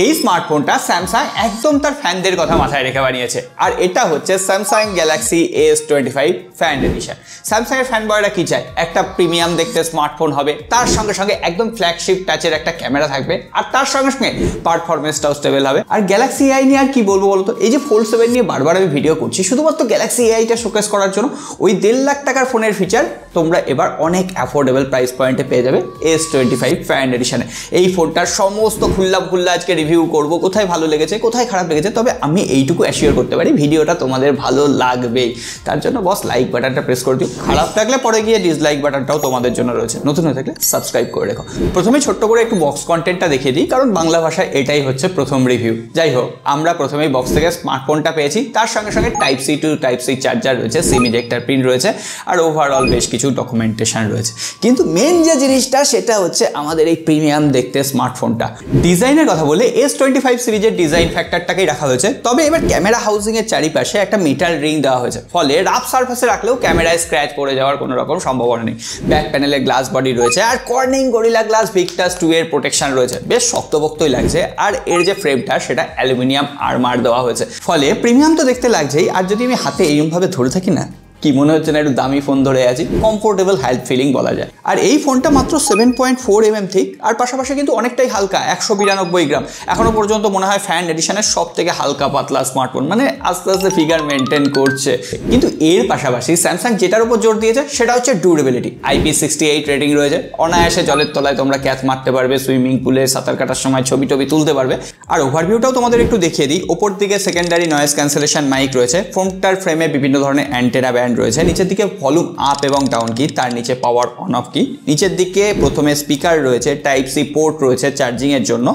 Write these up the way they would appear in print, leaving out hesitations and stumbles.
এই স্মার্টফোনটা স্যামসাং একদম তার ফ্যানদের কথা মাথায় রেখে বানিয়েছে, আর এটা হচ্ছে Samsung Galaxy S25 fan addition. Samsung এর ফ্যানবয়রা কি চায়? একটা প্রিমিয়াম দেখতে স্মার্টফোন হবে, তার সঙ্গে সঙ্গে একদম ফ্ল্যাগশিপ টাচের একটা ক্যামেরা থাকবে, আর তার সঙ্গে সঙ্গে পারফরমেন্সটাও স্টেবল হবে। আর গ্যালাক্সি AI নিয়ে আর কি বলবো বলতো, এই যে Fold 7 নিয়ে বারবার আমি ভিডিও করছি শুধুমাত্র গ্যালাক্সি AIটা শোকেস করার জন্য। ওই 1.5 লাখ টাকার ফোনের ফিচার তোমরা এবার অনেক অ্যাফোর্ডেবল প্রাইস পয়েন্টে পেয়ে যাবে S25 ফ্যান এডিশনে। এই ফোনটার সমস্ত খুল্লা আজকে রিভিউ করব, কোথায় ভালো লেগেছে কোথায় খারাপ লেগেছে, তবে আমি এইটুকু অ্যাসিওর করতে পারি ভিডিওটা তোমাদের ভালো লাগবেই। তার জন্য বস লাইক বাটনটা প্রেস করে দিও, খারাপ লাগলে পরে গিয়ে ডিসলাইক বাটনটাও তোমাদের জন্য রয়েছে, নতুন হয়ে থাকলে সাবস্ক্রাইব করে রেখো। প্রথমে ছোট্ট করে একটু বক্স কন্টেন্টটা দেখিয়ে দিই, কারণ বাংলা ভাষায় এটাই হচ্ছে প্রথম রিভিউ। যাই হোক, আমরা প্রথমেই বক্স থেকে স্মার্টফোনটা পেয়েছি, তার সঙ্গে সঙ্গে Type-C to Type-C চার্জার রয়েছে, সিম ইজেক্টর পিন রয়েছে, আর ওভারঅল বেশ কিছু ডকুমেন্টেশন রয়েছে। কিন্তু মেন যে জিনিসটা সেটা হচ্ছে আমাদের এই প্রিমিয়াম দেখতে স্মার্টফোনটা। ডিজাইনের কথা বলে S25 সিরিজের ডিজাইন ফ্যাক্টরটাকেই রাখা হয়েছে, তবে এবার ক্যামেরা হাউজিং এর চারিপাশে একটা মেটাল রিং দেওয়া হয়েছে, ফলে রাফ সারফেসে রাখলেও ক্যামেরায় স্ক্র্যাচ পড়ে যাওয়ার কোনো রকম সম্ভাবনা নেই। ব্যাক প্যানেলে গ্লাস বডি রয়েছে, আর কর্নিং গরিলা গ্লাস ভিক্টাস 2 এর প্রোটেকশন রয়েছে, বেশ শক্তপোক্তই লাগছে। আর এর যে ফ্রেমটা সেটা অ্যালুমিনিয়াম আর্মার দেওয়া হয়েছে, ফলে প্রিমিয়াম তো দেখতে লাগছেই। আর যদি আমি হাতে এইরকমভাবে ধরে থাকি না, কি মনে হচ্ছে না একটু দামি ফোন ধরে আছি, কমফোর্টেবল হেল্প ফিলিং বলা যায়। আর এই ফোনটা মাত্র 7.4 mm থিক, আর পাশাপাশি কিন্তু অনেকটাই হালকা, 192 গ্রাম। এখনো পর্যন্ত মনে হয় ফ্যান এডিশনের সব থেকে হালকা পাতলা স্মার্টফোন, মানে আস্তে আস্তে ফিগার মেনটেন করছে। কিন্তু এর পাশাপাশি স্যামসাং যেটার উপর জোর দিয়েছে সেটা হচ্ছে ডিউরেবিলিটি। IP68 রেটিং রয়েছে, অনায়াসে জলের তলায় তোমরা ক্যাচ মারতে পারবে, সুইমিং পুলে সাঁতার কাটার সময় ছবি তুলতে পারবে। আর ওভারভিউটাও তোমাদের একটু দেখিয়ে দিই। ওপর দিকে সেকেন্ডারি নয়েজ ক্যান্সেলেশন মাইক রয়েছে, ফোনটার ফ্রেমে বিভিন্ন ধরনের অ্যান্টেনা ব্যান্ড রয়েছে, নিচের দিকে ভলিউম আপ এবং ডাউন কি, তার নিচে পাওয়ার অন অফ কি, নিচের দিকে প্রথমে স্পিকার রয়েছে, Type-C পোর্ট রয়েছে চার্জিং এর জন্য,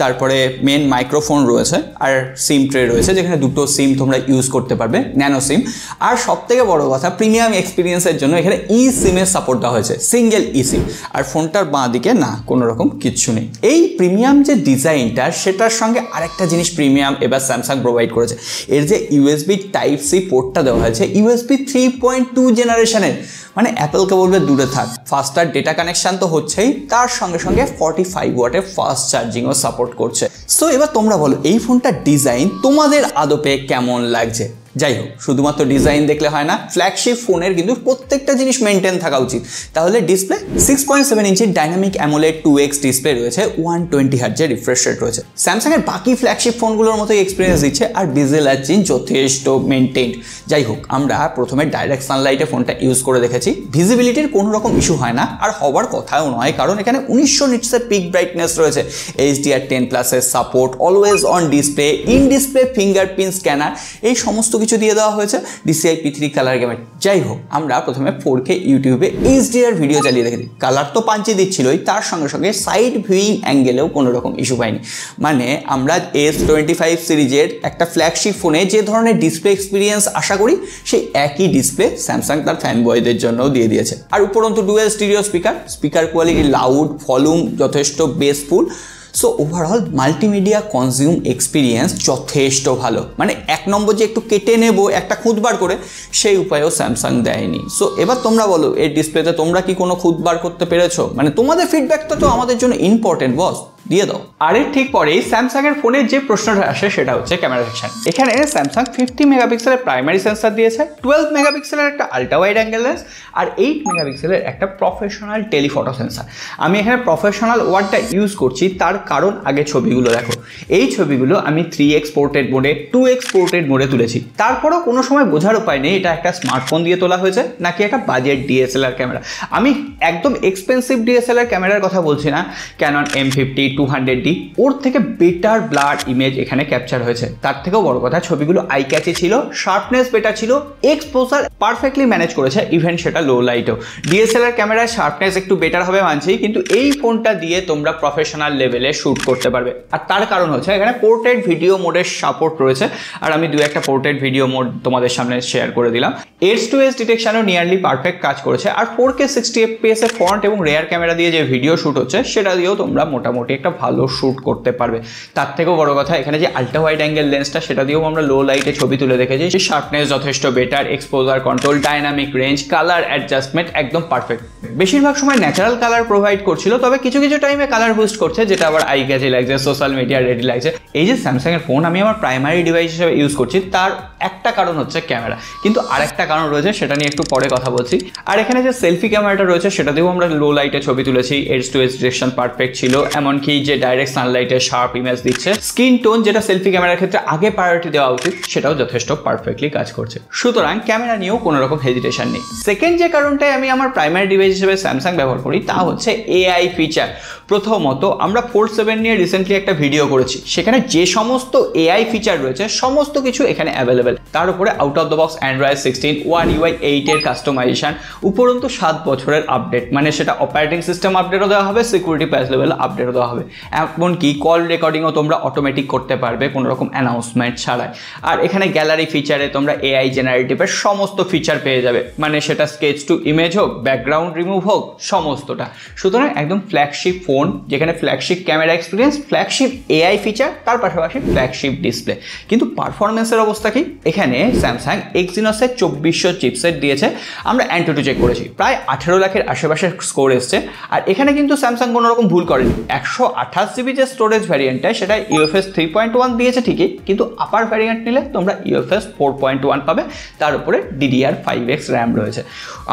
তারপরে মেন মাইক্রোফোন রয়েছে, আর সিম ট্রে রয়েছে যেখানে দুটো সিম তোমরা ইউজ করতে পারবে, ন্যানো সিম। আর সব থেকে বড় কথা, প্রিমিয়াম এক্সপিরিয়েন্সের জন্য এখানে সিম এর সাপোর্ট দেওয়া হয়েছে, সিঙ্গেল সিম। আর ফোনটার বাঁ দিকে না কোনো রকম কিচ্ছু নেই। এই প্রিমিয়াম যে ডিজাইনটা, সেটার সঙ্গে আরেকটা জিনিস প্রিমিয়াম এবার স্যামসাং প্রোভাইড করেছে। এর যে USB Type-C পোর্টটা দেওয়া হয়েছে, USB 3.2 জেনারেশনের, মানে অ্যাপেলকে বলবে দূরে থাক, ফাস্টার ডেটা কানেকশন তো হচ্ছেই, তার সঙ্গে সঙ্গে 45 ওয়াটের ফাস্ট চার্জিংও সাপোর্ট করছে। সো এবার তোমরা বলো এই ফোনটার ডিজাইন তোমাদের আদপে কেমন লাগছে? যাই হোক, শুধুমাত্র ডিজাইন দেখলে হয় না, ফ্ল্যাগশিপ ফোনের কিন্তু প্রত্যেকটা জিনিস মেনটেন থাকা উচিত। তাহলে ডিসপ্লে 6.7 ইঞ্চির ডাইনামিক অ্যামোলেড 2x ডিসপ্লে রয়েছে, 120 হার্টজের রিফ্রেশ রেট রয়েছে। স্যামসাং এর বাকি ফ্ল্যাগশিপ ফোনগুলোর মতোই এক্সপিরিয়েন্স দিচ্ছে, আর বেজেল আর চিন যথেষ্ট মেনটেন্ড। যাই হোক, আমরা প্রথমে ডাইরেক্ট সানলাইটে ফোনটা ইউজ করে দেখেছি, ভিজিবিলিটির কোনো রকম ইস্যু হয় না, আর হবার কথাও নয়, কারণ এখানে 1900 নিটসের পিক ব্রাইটনেস রয়েছে, HDR10+ এর support, always on display, in display fingerprint scanner, এই সমস্ত কিছু দিয়ে দেওয়া হয়েছে, DCI P3 কালার গ্যামেট। যাই হোক, আমরা প্রথমে 4K ইউটিউবে HDR ভিডিও চালিয়ে দেখেছি, কালার তো পাঞ্চি দিচ্ছিলই, তার সঙ্গে সঙ্গে সাইড ভিউইং অ্যাঙ্গেলেও কোনো রকম ইস্যু পাইনি। মানে আমরা S25 সিরিজের একটা ফ্ল্যাগশিপ ফোনে যে ধরনের ডিসপ্লে এক্সপিরিয়েন্স আশা করি, সেই একই ডিসপ্লে স্যামসাং তার ফ্যানবয়দের জন্যও দিয়ে দিয়েছে। আর উপরন্তু dual stereo speaker quality loud, volume যথেষ্ট বেসফুল। So overall multimedia consume experience যথেষ্ট ভালো, মানে এক নম্বর যে একটু কেটে নেব একটা খুঁত বার করে, সেই উপায়ও স্যামসাং দেয়নি। সো এবার তোমরা বলো, এই ডিসপ্লেতে তোমরা কি কোনো খুঁত বার করতে পেরেছো? মানে তোমাদের ফিডব্যাকটা তো আমাদের জন্য ইম্পর্টেন্ট বস, দিয়ে দাও। আর এর ঠিক পরেই স্যামসাং এর ফোনে যে প্রশ্নটা আসে সেটা হচ্ছে ক্যামেরা সেকশন। এখানে স্যামসাং 50 মেগাপিক্সেলের প্রাইমারি সেন্সর দিয়েছে, 12 মেগাপিক্সেলের একটা আলট্রা ওয়াইড অ্যাঙ্গেল লেন্স, আর 8 মেগাপিক্সেলের একটা প্রফেশনাল টেলিফটো সেন্সর। আমি এখানে প্রফেশনাল ওয়ার্ডটা ইউজ করছি, তার কারণ আগে ছবিগুলো দেখো। এই ছবিগুলো আমি 3x পোর্ট্রেট মোডে, 2x পোর্ট্রেট মোডে তুলেছি, তারপরও কোনো সময় বোঝার উপায় নেই এটা একটা স্মার্টফোন দিয়ে তোলা হয়েছে নাকি একটা বাজেট DSLR ক্যামেরা। আমি একদম এক্সপেন্সিভ DSLR ক্যামেরার কথা বলছি না, ক্যানন M50 200D, ওর থেকে বেটার ব্লার ইমেজ এখানে ক্যাপচার হয়েছে। তার থেকেও বড় কথা, ছবিগুলো আই ক্যাচি ছিল, শার্পনেস বেটার ছিল, এক্সপোজার পারফেক্টলি ম্যানেজ করেছে, ইভেন সেটা লো লাইটেও। DSLR ক্যামেরার শার্পনেস একটু বেটার হবে মানছি, কিন্তু এই ফোনটা দিয়ে তোমরা প্রফেশনাল লেভেলে শ্যুট করতে পারবে। আর তার কারণ হচ্ছে এখানে পোর্ট্রেট ভিডিও মোডের সাপোর্ট রয়েছে, আর আমি দু একটা পোর্ট্রেট ভিডিও মোড তোমাদের সামনে শেয়ার করে দিলাম। এডজ টু এজ ডিটেকশনও নিয়ারলি পারফেক্ট কাজ করেছে। আর 4K 60 FPS এর ফ্রন্ট এবং রেয়ার ক্যামেরা দিয়ে যে ভিডিও শ্যুট হচ্ছে সেটা দিয়েও তোমরা মোটামুটি একটা ভালো শ্যুট করতে পারবে। তার থেকেও বড় কথা, এখানে যে আল্ট্রা ওয়াইড অ্যাঙ্গেল লেন্সটা সেটা দিয়েও আমরা লো লাইটে ছবি তুলে দেখেছি। শার্পনেস যথেষ্ট better, exposure control, dynamic range, colour adjustment একদম পারফেক্ট। বেশিরভাগ সময় ন্যাচারাল কালার প্রোভাইড করছিল, তবে কিছু কিছু টাইমে কালার বুস্ট করছে, যেটা আবার আই ক্যাচি লাগছে, সোশ্যাল মিডিয়া রেডি লাগছে। এই যে স্যামসাং এর ফোন আমি আমার প্রাইমারি ডিভাইস হিসেবে ইউজ করছি, তার একটা কারণ হচ্ছে ক্যামেরা, কিন্তু আরেকটা কারণ রয়েছে, সেটা নিয়ে একটু পরে কথা বলছি। আর এখানে যে সেলফি ক্যামেরাটা রয়েছে সেটা দিয়েও আমরা লো লাইটে ছবি তুলেছি, edge to edge detection perfect ছিল, এমনকি যে ডাইরেক্ট সানলাইটে শার্প ইমেজ দিচ্ছে, স্কিন টোন যেটা সেলফি ক্যামেরার ক্ষেত্রে আগে প্রায়োরিটি দেওয়া উচিত, সেটাও যথেষ্ট পারফেক্টলি কাজ করছে। সুতরাং ক্যামেরা নিয়েও কোনো রকম হেজিটেশন নেই। সেকেন্ড যে কারণটাই আমি আমার প্রাইমারি ডিভাইস হিসেবে স্যামসাং ব্যবহার করি তা হচ্ছে এআই ফিচার। প্রথমত আমরা Fold 7 নিয়ে রিসেন্টলি একটা ভিডিও করেছি, সেখানে যে সমস্ত এআই ফিচার রয়েছে সমস্ত কিছু এখানে অ্যাভেলেবেল। তার উপরে out of the box Android 16 One UI 8 এর কাস্টমাইজেশন, উপরন্তু 7 বছরের আপডেট, মানে সেটা অপারেটিং সিস্টেম আপডেটও দেওয়া হবে, সিকিউরিটি প্যাচ লেভেল আপডেটও দেওয়া হবে, এমনকি কল রেকর্ডিংও তোমরা অটোমেটিক করতে পারবে কোনো রকম অ্যানাউন্সমেন্ট ছাড়াই। আর এখানে গ্যালারি ফিচারে তোমরা এআই জেনারেটিভের সমস্ত ফিচার পেয়ে যাবে, মানে সেটা স্কেচ টু ইমেজ হোক, ব্যাকগ্রাউন্ড রিমুভ হোক, সমস্তটা। সুতরাং একদম ফ্ল্যাগশিপ ফোন, যেখানে flagship camera experience, flagship AI feature, তার পাশাপাশি ফ্ল্যাগশিপ ডিসপ্লে। কিন্তু পারফরমেন্সের অবস্থা কি? এখানে স্যামসাং এক্সিনোসের 2400 চিপসেট দিয়েছে। আমরা অ্যান্টুটু চেক করেছি, প্রায় 18 লাখের আশেপাশে স্কোর এসছে। আর এখানে কিন্তু স্যামসাং কোনো রকম ভুল করেনি। 128 জিবি যে স্টোরেজ ভ্যারিয়েন্টটা, সেটা UFS 3.1 দিয়েছে ঠিকই, কিন্তু আপার ভ্যারিয়েন্ট নিলে তোমরা UFS 4.1 পাবে, তার উপরে DDR5X র্যাম রয়েছে।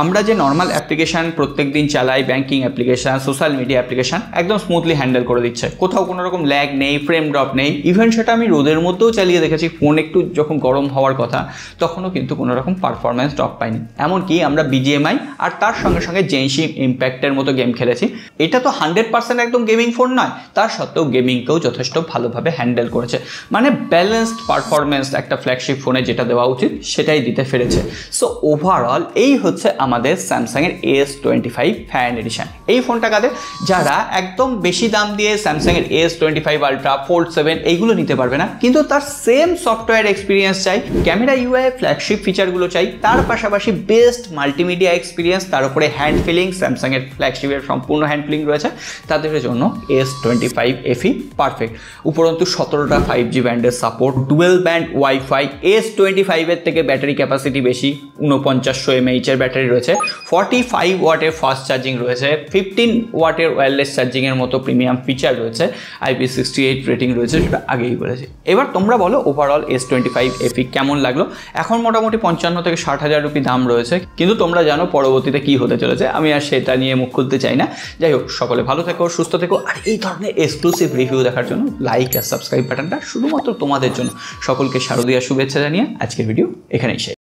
আমরা যে নর্মাল অ্যাপ্লিকেশান প্রত্যেক দিন চালাই, banking application, social media application, একদম স্মুথলি হ্যান্ডেল করে দিচ্ছে, কোথাও কোনো রকম ল্যাগ নেই, ফ্রেম ড্রপ নেই। ইভেন সেটা আমি রোদের মধ্যেও চালিয়ে দেখেছি, ফোন একটু যখন গরম হওয়ার কথা তখনও কিন্তু কোনো রকম পারফরমেন্স ড্রপ পাইনি। এমনকি আমরা BGMI আর তার সঙ্গে সঙ্গে জেনশি ইম্প্যাক্টের মতো গেম খেলেছি। এটা তো 100% একদম গেমিং ফোন নয়, তার সত্ত্বেও গেমিংকেও যথেষ্ট ভালোভাবে হ্যান্ডেল করেছে। মানে ব্যালেন্সড পারফরমেন্স একটা ফ্ল্যাগশিপ ফোনে যেটা দেওয়া উচিত সেটাই দিতে পেরেছে। সো ওভারঅল এই হচ্ছে আমাদের স্যামসাংয়ের S25 ফ্যান এডিশন। এই ফোনটা কাদের? যারা একদম বেশি দাম দিয়ে স্যামসাংয়ের S25 আলট্রা, Fold 7 এইগুলো নিতে পারবে না, কিন্তু তার সেম সফটওয়্যার এক্সপিরিয়েন্স চাই, ক্যামেরা UI ফ্ল্যাগশিপ ফিচারগুলো চাই, তার পাশাপাশি বেস্ট মাল্টিমিডিয়া এক্সপিরিয়েন্স, তার উপরে হ্যান্ড ফিলিং, স্যামসাংয়ের ফ্ল্যাগশিপের সম্পূর্ণ হ্যান্ড ফিলিং রয়েছে, তাদের জন্য S25 FE পারফেক্ট। উপরন্তু 17টা 5G ব্যান্ডের support, dual band wifi, S25 এর থেকে ব্যাটারি ক্যাপাসিটি বেশি, 4900 mAh এর ব্যাটারি রয়েছে, 45 ওয়াটের ফাস্ট চার্জিং রয়েছে, 15 ওয়াটের ওয়্যারলেস চার্জিংয়ের মতো প্রিমিয়াম ফিচার রয়েছে, IP68 রেটিং রয়েছে, সেটা আগেই বলেছি। এবার তোমরা বলো ওভারঅল S25 FE কেমন লাগলো? এখন মোটামুটি 55 থেকে 60,000 রুপি দাম রয়েছে, কিন্তু তোমরা জানো পরবর্তীতে কি হতে চলেছে, আমি আর সেটা নিয়ে মুখ খুলতে চাই না। যাই হোক, সকলে ভালো থেকো, সুস্থ থেকো, আর এই ধরনের এক্সক্লুসিভ রিভিউ দেখার জন্য লাইক আর সাবস্ক্রাইব বাটনটা শুধুমাত্র তোমাদের জন্য। সকলকে শারদীয়ার শুভেচ্ছা জানিয়ে আজকের ভিডিও এখানেই শেষ।